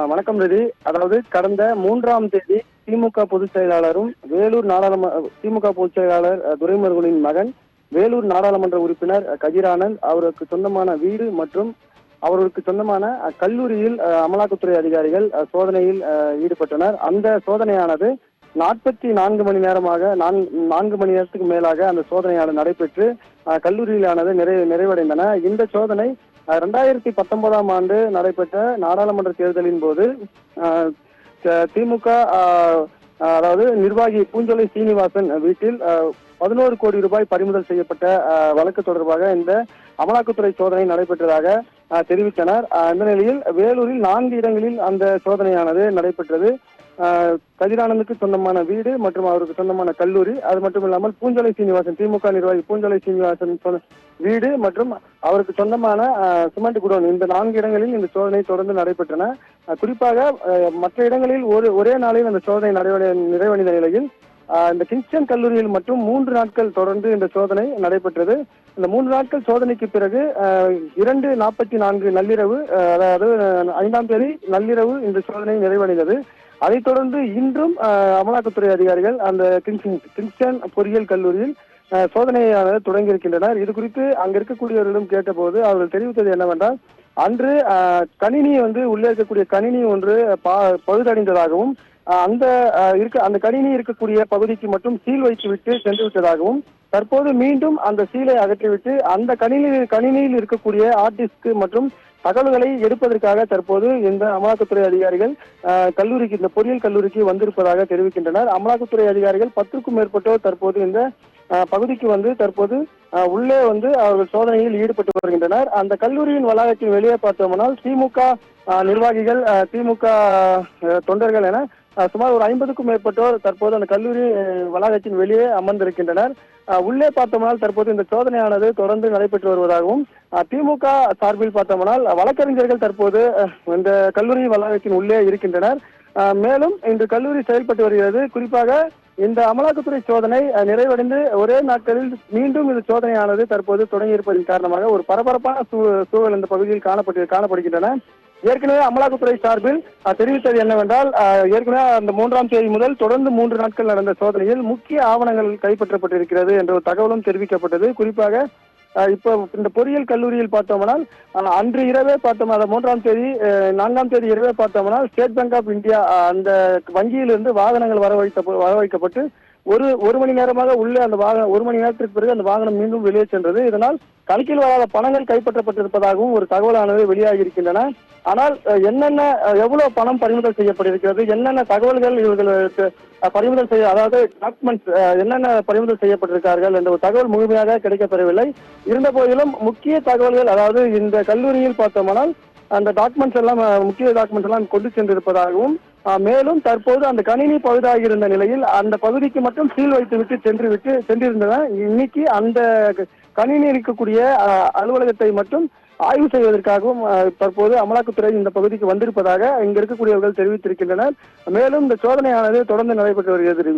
வணக்கம் ரவி. அதாவது கடந்த 3ஆம் தேதி திமுக பொதுச் செயலாளரும் வேலூர் திமுக பொதுச் செயலாளர் துரைமுருகனின் மகன் வேலூர் நாடாளுமன்ற உறுப்பினர் கதிரானந்த் அவருக்கு சொந்தமான வீடு மற்றும் அவர்களுக்கு சொந்தமான கல்லூரியில் அமலாக்கத்துறை அதிகாரிகள் சோதனையில் ஈடுபட்டனர். அந்த சோதனையானது 44 மணி நேரமாக 4 மணி நேரத்துக்கு மேலாக அந்த சோதனையானது நடைபெற்று கல்லூரியிலானது நிறைவடைந்தன. இந்த சோதனை 2019ஆம் ஆண்டு நடைபெற்ற நாடாளுமன்ற தேர்தலின் போது திமுக அதாவது நிர்வாகி பூஞ்சோலை சீனிவாசன் வீட்டில் 11 கோடி ரூபாய் பறிமுதல் செய்யப்பட்ட வழக்கு தொடர்பாக இந்த அமலாக்கத்துறை சோதனை நடைபெற்றதாக தெரிவித்தனர். இந்த நிலையில் வேலூரில் 4 இடங்களில் அந்த சோதனையானது நடைபெற்றது. கதிரானந்துக்கு சொந்தமான வீடு மற்றும் அவருக்கு சொந்தமான கல்லூரி, அது மட்டும் இல்லாமல் பூஞ்சோலை சீனிவாசன் திமுக நிர்வாகி பூஞ்சோலை சீனிவாசன் வீடு மற்றும் அவருக்கு சொந்தமான சிமெண்ட் குடோன், இந்த 4 இடங்களில் இந்த சோதனை தொடர்ந்து நடைபெற்றன. குறிப்பாக மற்ற இடங்களில் ஒரே நாளில் அந்த சோதனை நிறைவடைந்த நிலையில் இந்த கிங்ஸ்டன் கல்லூரியில் மட்டும் 3 நாட்கள் தொடர்ந்து இந்த சோதனை நடைபெற்றது. இந்த 3 நாட்கள் சோதனைக்கு பிறகு 2:44 நள்ளிரவு, அதாவது 5ஆம் தேதி நள்ளிரவு இந்த சோதனை நிறைவடைந்தது. அதைத் தொடர்ந்து இன்றும் அமலாக்கத்துறை அதிகாரிகள் அந்த கிங்ஸ்டன் பொறியியல் கல்லூரியில் சோதனையானது தொடங்கியிருக்கின்றனர். இது குறித்து அங்க இருக்கக்கூடியவர்களிடம் கேட்டபோது அவர்கள் தெரிவித்தது என்னவென்றால், அன்று கணினி உள்ளே இருக்கக்கூடிய கணினி ஒன்று பழுதடைந்ததாகவும் அந்த கணினி இருக்கக்கூடிய பகுதிக்கு மட்டும் சீல் வைத்துவிட்டு சென்று விட்டதாகவும், தற்போது மீண்டும் அந்த சீலை அகற்றிவிட்டு அந்த கணினியில் இருக்கக்கூடிய ஹார்ட் டிஸ்க் மற்றும் தகவல்களை எடுப்பதற்காக தற்போது இந்த அமலாக்கத்துறை அதிகாரிகள் கல்லூரிக்கு, இந்த பொறியியல் கல்லூரிக்கு வந்திருப்பதாக தெரிவிக்கின்றனர். அமலாக்கத்துறை அதிகாரிகள் 10க்கும் மேற்பட்டோர் தற்போது இந்த பகுதிக்கு தற்போது உள்ளே அவர்கள் சோதனையில் ஈடுபட்டு வருகின்றனர். அந்த கல்லூரியின் வளாகத்தின் வெளியே பார்த்தோம்னால் திமுக நிர்வாகிகள், திமுக தொண்டர்கள் என சுமார் ஒரு 50க்கும் மேற்பட்டோர் தற்போது அந்த கல்லூரி வளாகத்தின் வெளியே அமர்ந்திருக்கின்றனர். உள்ளே பார்த்தோம்னால் தற்போது இந்த சோதனையானது தொடர்ந்து நடைபெற்று வருவதாகவும், திமுக சார்பில் பார்த்தோம்னால் வழக்கறிஞர்கள் தற்போது இந்த கல்லூரி வளாகத்தின் உள்ளே இருக்கின்றனர். மேலும் இந்த கல்லூரி செயல்பட்டு வருகிறது. குறிப்பாக இந்த அமலாக்கத்துறை சோதனை நிறைவடைந்து ஒரே நாட்களில் மீண்டும் இந்த சோதனையானது தற்போது தொடங்கியிருப்பதன் காரணமாக ஒரு பரபரப்பான சூழல் இந்த பகுதியில் காணப்படுகின்றன. ஏற்கனவே அமலாக்கத்துறை சார்பில் தெரிவித்தது என்னவென்றால், ஏற்கனவே அந்த 3ஆம் தேதி முதல் தொடர்ந்து 3 நாட்கள் நடந்த சோதனையில் முக்கிய ஆவணங்கள் கைப்பற்றப்பட்டிருக்கிறது என்ற ஒரு தகவலும் தெரிவிக்கப்பட்டது. குறிப்பாக இப்போ இந்த பொறியியல் கல்லூரியில் பார்த்தோம்னால் அன்று இரவே பார்த்தோம், 3ஆம் தேதி 4ஆம் தேதி இரவே பார்த்தோம்னால் ஸ்டேட் பேங்க் ஆஃப் இந்தியா அந்த வங்கியிலிருந்து வாகனங்கள் வரவைக்கப்பட்டு ஒரு மணி நேரமாக உள்ளே அந்த வாகனம் 1 மணி நேரத்திற்கு பிறகு அந்த வாகனம் மீண்டும் வெளியே சென்றது. இதனால் கணக்கில் வராத பணங்கள் கைப்பற்றப்பட்டிருப்பதாகவும் ஒரு தகவலானது வெளியாகி இருக்கின்றன. ஆனால் எவ்வளவு பணம் பறிமுதல் செய்யப்பட்டிருக்கிறது, என்னென்ன தகவல்கள் இவர்களுக்கு பறிமுதல் அதாவது டாக்குமெண்ட்ஸ் என்னென்ன பறிமுதல் செய்யப்பட்டிருக்கார்கள் என்ற ஒரு தகவல் முழுமையாக கிடைக்கப்பெறவில்லை. இருந்த போதிலும் முக்கிய தகவல்கள், அதாவது இந்த கல்லூரியில் பார்த்தோம்னால் அந்த முக்கிய டாக்குமெண்ட்ஸ் எல்லாம் கொண்டு சென்றிருப்பதாகவும், மேலும் தற்போது அந்த கணினி பழுதாகி இருந்த நிலையில் அந்த பகுதிக்கு மட்டும் சீல் வைத்துவிட்டு சென்றிருந்தன. இன்னைக்கு அந்த கணினி இருக்கக்கூடிய அலுவலகத்தை மட்டும் ஆய்வு செய்வதற்காகவும் தற்போது அமலாக்கத்துறை இந்த பகுதிக்கு வந்திருப்பதாக இங்க இருக்கக்கூடியவர்கள் தெரிவித்திருக்கின்றனர். மேலும் இந்த சோதனையானது தொடர்ந்து நடைபெற்று வருகிறது.